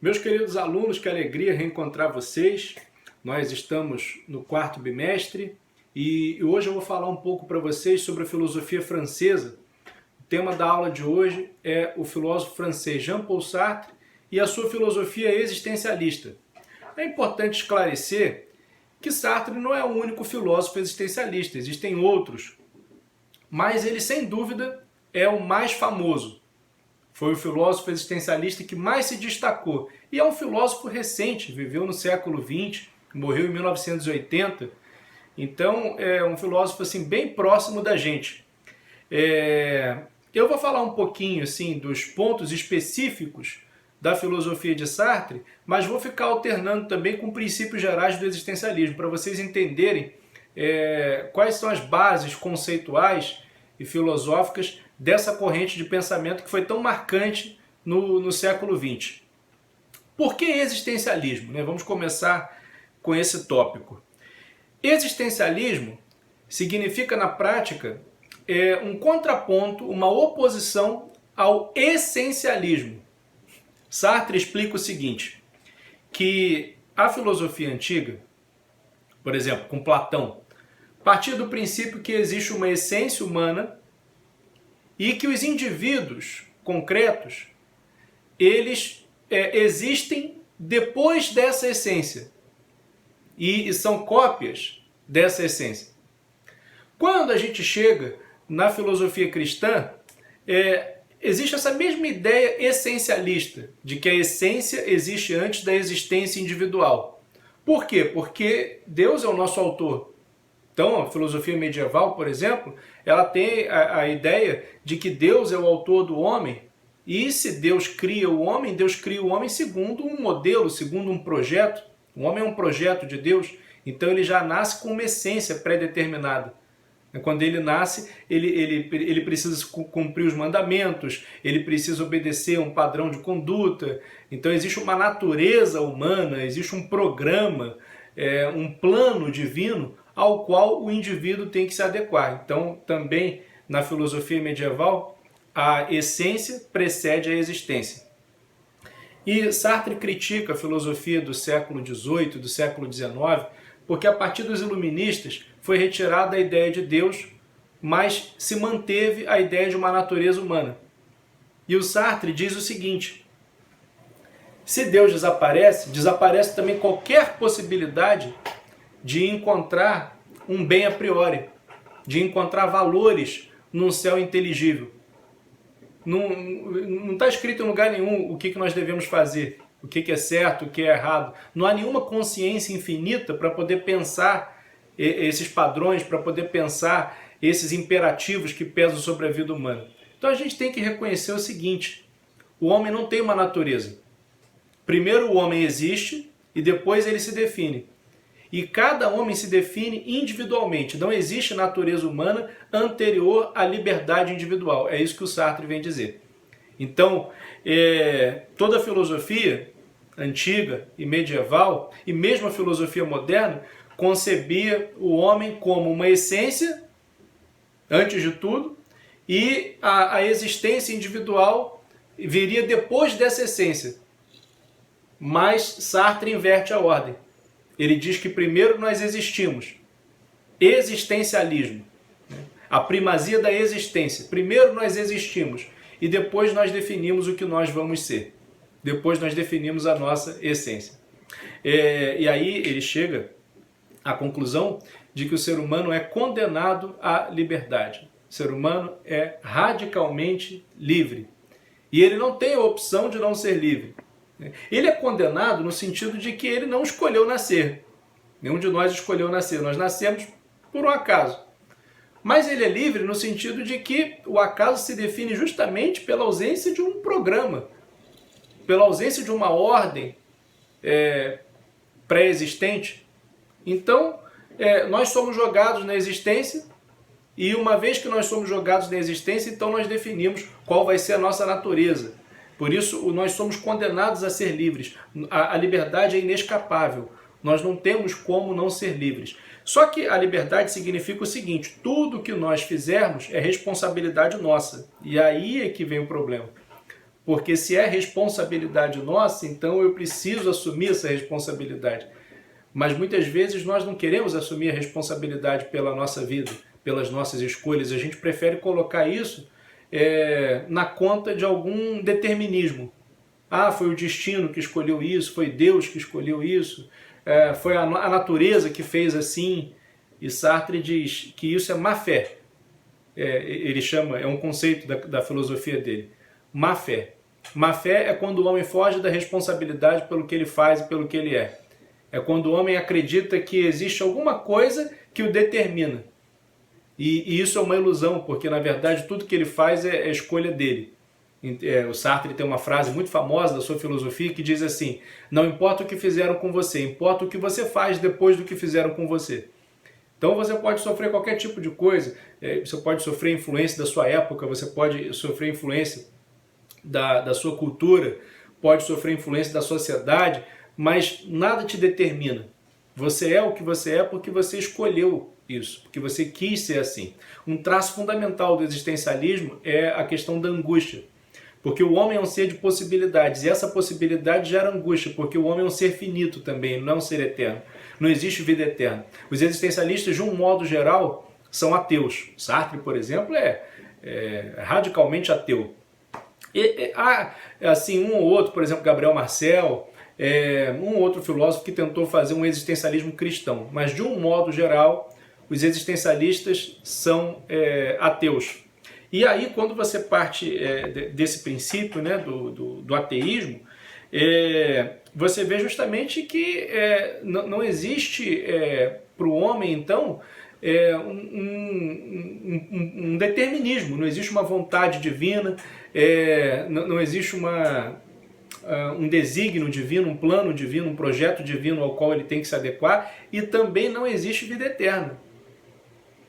Meus queridos alunos, que alegria reencontrar vocês. Nós estamos no quarto bimestre e hoje eu vou falar um pouco para vocês sobre a filosofia francesa. O tema da aula de hoje é o filósofo francês Jean-Paul Sartre e a sua filosofia existencialista. É importante esclarecer que Sartre não é o único filósofo existencialista, existem outros, mas ele sem dúvida é o mais famoso. Foi o filósofo existencialista que mais se destacou. E é um filósofo recente, viveu no século XX, morreu em 1980. Então é um filósofo assim, bem próximo da gente. Eu vou falar um pouquinho assim, dos pontos específicos da filosofia de Sartre, mas vou ficar alternando também com princípios gerais do existencialismo, para vocês entenderem quais são as bases conceituais e filosóficas dessa corrente de pensamento que foi tão marcante no século XX. Por que existencialismo? Vamos começar com esse tópico. Existencialismo significa, na prática, um contraponto, uma oposição ao essencialismo. Sartre explica o seguinte, que a filosofia antiga, por exemplo, com Platão, partia do princípio que existe uma essência humana e que os indivíduos concretos, eles existem depois dessa essência e são cópias dessa essência. Quando a gente chega na filosofia cristã, existe essa mesma ideia essencialista, de que a essência existe antes da existência individual. Por quê? Porque Deus é o nosso autor. Então, a filosofia medieval, por exemplo, ela tem a ideia de que Deus é o autor do homem, e se Deus cria o homem segundo um modelo, segundo um projeto. O homem é um projeto de Deus, então ele já nasce com uma essência pré-determinada. Quando ele nasce, ele precisa cumprir os mandamentos, ele precisa obedecer a um padrão de conduta. Então existe uma natureza humana, existe um programa, um plano divino ao qual o indivíduo tem que se adequar. Então, também na filosofia medieval, a essência precede a existência. E Sartre critica a filosofia do século XVIII, do século XIX, porque a partir dos iluministas foi retirada a ideia de Deus, mas se manteve a ideia de uma natureza humana. E o Sartre diz o seguinte: se Deus desaparece, desaparece também qualquer possibilidade de encontrar um bem a priori, de encontrar valores num céu inteligível. Não está escrito em lugar nenhum o que nós devemos fazer, o que é certo, o que é errado. Não há nenhuma consciência infinita para poder pensar esses padrões, para poder pensar esses imperativos que pesam sobre a vida humana. Então a gente tem que reconhecer o seguinte: o homem não tem uma natureza. Primeiro o homem existe e depois ele se define. E cada homem se define individualmente. Não existe natureza humana anterior à liberdade individual. É isso que o Sartre vem dizer. Então, toda a filosofia antiga e medieval, e mesmo a filosofia moderna, concebia o homem como uma essência, antes de tudo, e a existência individual viria depois dessa essência. Mas Sartre inverte a ordem. Ele diz que primeiro nós existimos. Existencialismo. A primazia da existência. Primeiro nós existimos e depois nós definimos o que nós vamos ser. Depois nós definimos a nossa essência. E aí ele chega à conclusão de que o ser humano é condenado à liberdade. O ser humano é radicalmente livre. E ele não tem a opção de não ser livre. Ele é condenado no sentido de que ele não escolheu nascer. Nenhum de nós escolheu nascer. Nós nascemos por um acaso. Mas ele é livre no sentido de que o acaso se define justamente pela ausência de um programa, pela ausência de uma ordem pré-existente. Então, nós somos jogados na existência, e uma vez que nós somos jogados na existência, então nós definimos qual vai ser a nossa natureza. Por isso, nós somos condenados a ser livres. A liberdade é inescapável. Nós não temos como não ser livres. Só que a liberdade significa o seguinte: tudo que nós fizermos é responsabilidade nossa. E aí é que vem o problema. porque se é responsabilidade nossa, então eu preciso assumir essa responsabilidade. Mas muitas vezes nós não queremos assumir a responsabilidade pela nossa vida, pelas nossas escolhas. A gente prefere colocar isso na conta de algum determinismo. Ah, foi o destino que escolheu isso, foi Deus que escolheu isso, foi a natureza que fez assim. E Sartre diz que isso é má fé. Ele chama, é um conceito da filosofia dele, má fé. Má fé é quando o homem foge da responsabilidade pelo que ele faz e pelo que ele é. É quando o homem acredita que existe alguma coisa que o determina. E isso é uma ilusão, porque na verdade tudo que ele faz é escolha dele. O Sartre tem uma frase muito famosa da sua filosofia que diz assim: não importa o que fizeram com você, importa o que você faz depois do que fizeram com você. Então você pode sofrer qualquer tipo de coisa, você pode sofrer influência da sua época, você pode sofrer influência da sua cultura, pode sofrer influência da sociedade, mas nada te determina. Você é o que você é porque você escolheu isso, porque você quis ser assim. Um traço fundamental do existencialismo é a questão da angústia. Porque o homem é um ser de possibilidades, e essa possibilidade gera angústia, porque o homem é um ser finito também, não é um ser eterno. Não existe vida eterna. Os existencialistas, de um modo geral, são ateus. Sartre, por exemplo, é radicalmente ateu. Há, assim, um ou outro, por exemplo, Gabriel Marcel, um ou outro filósofo que tentou fazer um existencialismo cristão. Mas, de um modo geral, os existencialistas são ateus. E aí, quando você parte desse princípio, né, do ateísmo, você vê justamente que não existe para o homem, então, um determinismo, não existe uma vontade divina, não existe um desígnio divino, um plano divino, um projeto divino ao qual ele tem que se adequar, e também não existe vida eterna.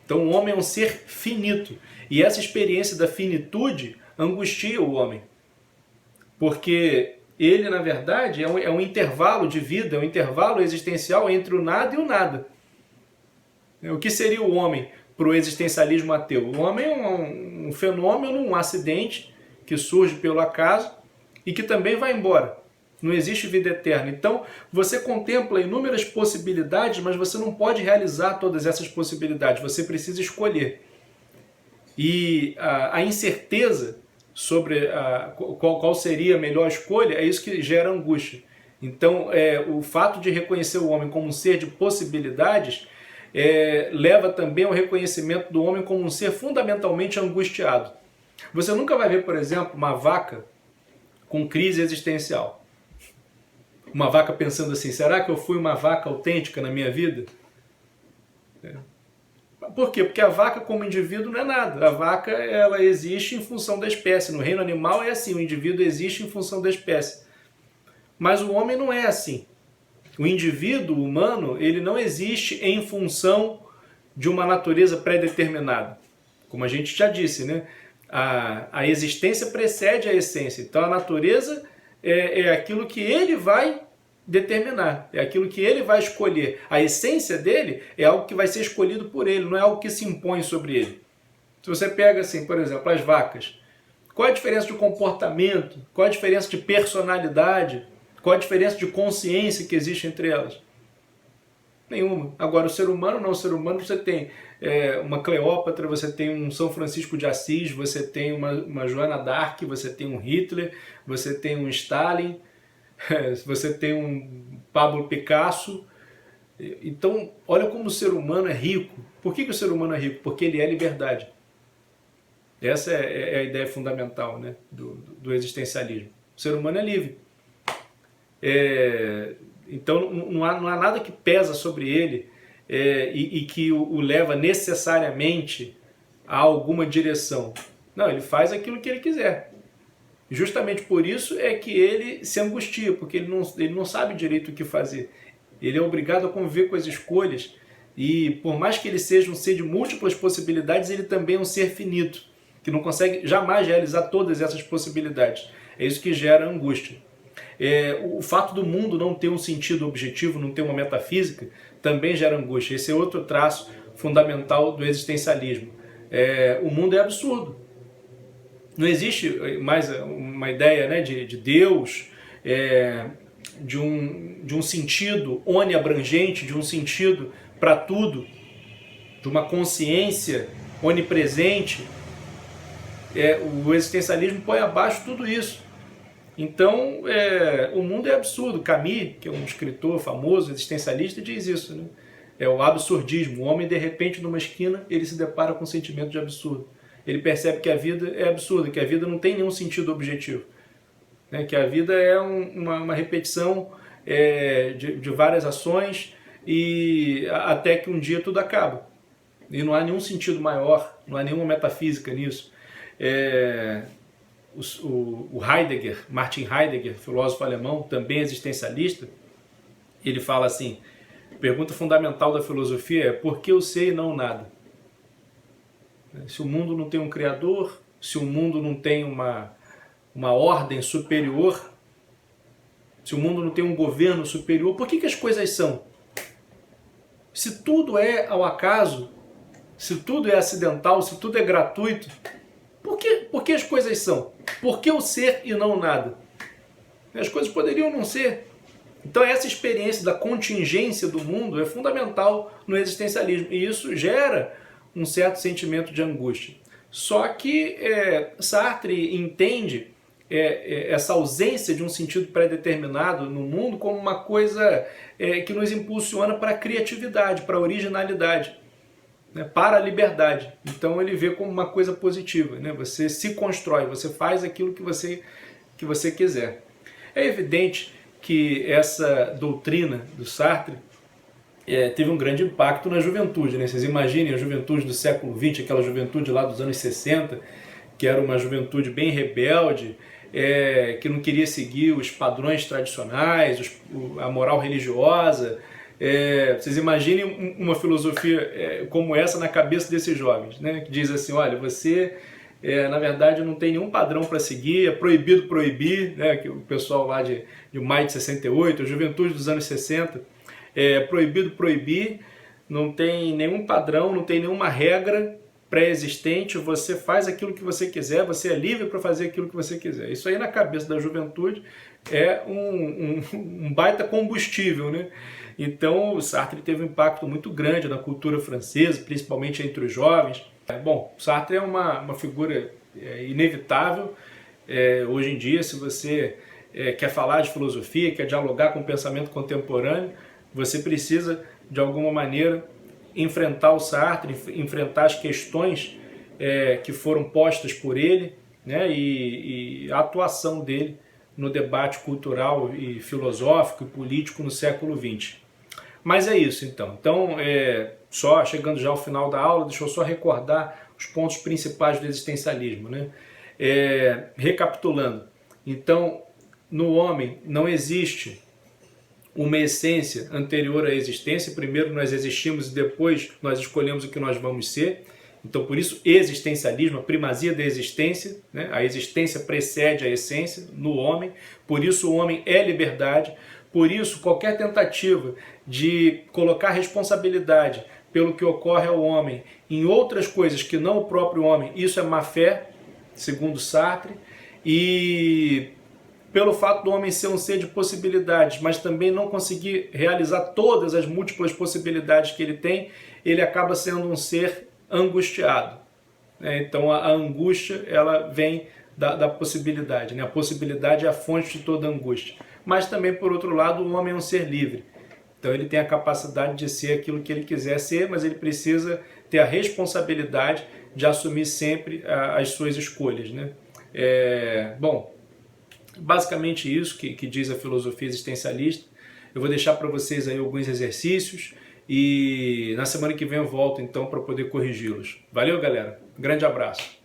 Então o homem é um ser finito, e essa experiência da finitude angustia o homem, porque ele, na verdade, é um intervalo de vida, é um intervalo existencial entre o nada e o nada. O que seria o homem para o existencialismo ateu? O homem é um fenômeno, um acidente que surge pelo acaso e que também vai embora. Não existe vida eterna. Então, você contempla inúmeras possibilidades, mas você não pode realizar todas essas possibilidades. Você precisa escolher. E a incerteza sobre qual seria a melhor escolha é isso que gera angústia. Então, o fato de reconhecer o homem como um ser de possibilidades leva também ao reconhecimento do homem como um ser fundamentalmente angustiado. Você nunca vai ver, por exemplo, uma vaca com crise existencial. Uma vaca pensando assim: será que eu fui uma vaca autêntica na minha vida? Por quê? Porque a vaca como indivíduo não é nada. A vaca, ela existe em função da espécie. No reino animal é assim, o indivíduo existe em função da espécie. Mas o homem não é assim. O indivíduo humano, ele não existe em função de uma natureza pré-determinada. Como a gente já disse, né? A existência precede a essência. Então a natureza é aquilo que ele vai determinar, é aquilo que ele vai escolher. A essência dele é algo que vai ser escolhido por ele, não é algo que se impõe sobre ele. Se você pega assim, por exemplo, as vacas, qual é a diferença de comportamento, qual é a diferença de personalidade, qual é a diferença de consciência que existe entre elas? Nenhuma. Agora, o ser humano não, o ser humano você tem uma Cleópatra, você tem um São Francisco de Assis, você tem uma Joana d'Arc, você tem um Hitler, você tem um Stalin, você tem um Pablo Picasso. Então, olha como o ser humano é rico. Por que o ser humano é rico? Porque ele é liberdade. Essa é a ideia fundamental, né, do existencialismo. O ser humano é livre. Então não há nada que pesa sobre ele e que o leva necessariamente a alguma direção. Não, ele faz aquilo que ele quiser. Justamente por isso é que ele se angustia, porque ele não sabe direito o que fazer. Ele é obrigado a conviver com as escolhas e por mais que ele seja um ser de múltiplas possibilidades, ele também é um ser finito, que não consegue jamais realizar todas essas possibilidades. É isso que gera angústia. O fato do mundo não ter um sentido objetivo, não ter uma metafísica, também gera angústia. Esse é outro traço fundamental do existencialismo. O mundo é absurdo. Não existe mais uma ideia, né, de Deus, de um sentido oniabrangente, de um sentido para tudo, de uma consciência onipresente. O existencialismo põe abaixo tudo isso. Então, o mundo é absurdo. Camus, que é um escritor famoso, existencialista, diz isso, né? É o absurdismo. O homem, de repente, numa esquina, ele se depara com um sentimento de absurdo. Ele percebe que a vida é absurda, que a vida não tem nenhum sentido objetivo. Né? Que a vida é uma repetição de várias ações e até que um dia tudo acaba. E não há nenhum sentido maior, não há nenhuma metafísica nisso. O Heidegger, Martin Heidegger, filósofo alemão, também existencialista, ele fala assim, a pergunta fundamental da filosofia é por que eu sei e não nada? Se o mundo não tem um criador, se o mundo não tem uma ordem superior, se o mundo não tem um governo superior, por que as coisas são? Se tudo é ao acaso, se tudo é acidental, se tudo é gratuito, por que as coisas são? Por que o ser e não nada? As coisas poderiam não ser. Então essa experiência da contingência do mundo é fundamental no existencialismo. E isso gera um certo sentimento de angústia. Só que Sartre entende essa ausência de um sentido pré-determinado no mundo como uma coisa que nos impulsiona para a criatividade, para a originalidade, né, para a liberdade. Então ele vê como uma coisa positiva, né? Você se constrói, você faz aquilo que você quiser. É evidente que essa doutrina do Sartre teve um grande impacto na juventude, né? Vocês imaginem a juventude do século XX, aquela juventude lá dos anos 60, que era uma juventude bem rebelde, que não queria seguir os padrões tradicionais, a moral religiosa. Vocês imaginem uma filosofia como essa na cabeça desses jovens, né? Que diz assim, olha, você na verdade não tem nenhum padrão para seguir, é proibido proibir, né? Que o pessoal lá de maio de 68, a juventude dos anos 60, proibido proibir, não tem nenhum padrão, não tem nenhuma regra pré-existente, você faz aquilo que você quiser, você é livre para fazer aquilo que você quiser. Isso aí na cabeça da juventude é um baita combustível, né? Então o Sartre teve um impacto muito grande na cultura francesa, principalmente entre os jovens. Bom, o Sartre é uma figura inevitável. Hoje em dia, se você quer falar de filosofia, quer dialogar com o pensamento contemporâneo, você precisa, de alguma maneira, enfrentar o Sartre, enfrentar as questões que foram postas por ele, né, e a atuação dele no debate cultural e filosófico e político no século XX. Mas é isso, então. Só chegando já ao final da aula, deixa eu só recordar os pontos principais do existencialismo, né? Recapitulando, então, no homem não existe uma essência anterior à existência. Primeiro nós existimos e depois nós escolhemos o que nós vamos ser. Então, por isso, existencialismo, a primazia da existência, né? A existência precede a essência no homem, por isso o homem é liberdade, por isso qualquer tentativa de colocar responsabilidade pelo que ocorre ao homem em outras coisas que não o próprio homem, isso é má fé, segundo Sartre, e pelo fato do homem ser um ser de possibilidades, mas também não conseguir realizar todas as múltiplas possibilidades que ele tem, ele acaba sendo um ser angustiado. Então a angústia, ela vem da possibilidade, né? A possibilidade é a fonte de toda angústia. Mas também, por outro lado, o homem é um ser livre. Então ele tem a capacidade de ser aquilo que ele quiser ser, mas ele precisa ter a responsabilidade de assumir sempre as suas escolhas, né? Bom, basicamente isso que diz a filosofia existencialista. Eu vou deixar para vocês aí alguns exercícios e na semana que vem eu volto então para poder corrigi-los. Valeu, galera. Grande abraço.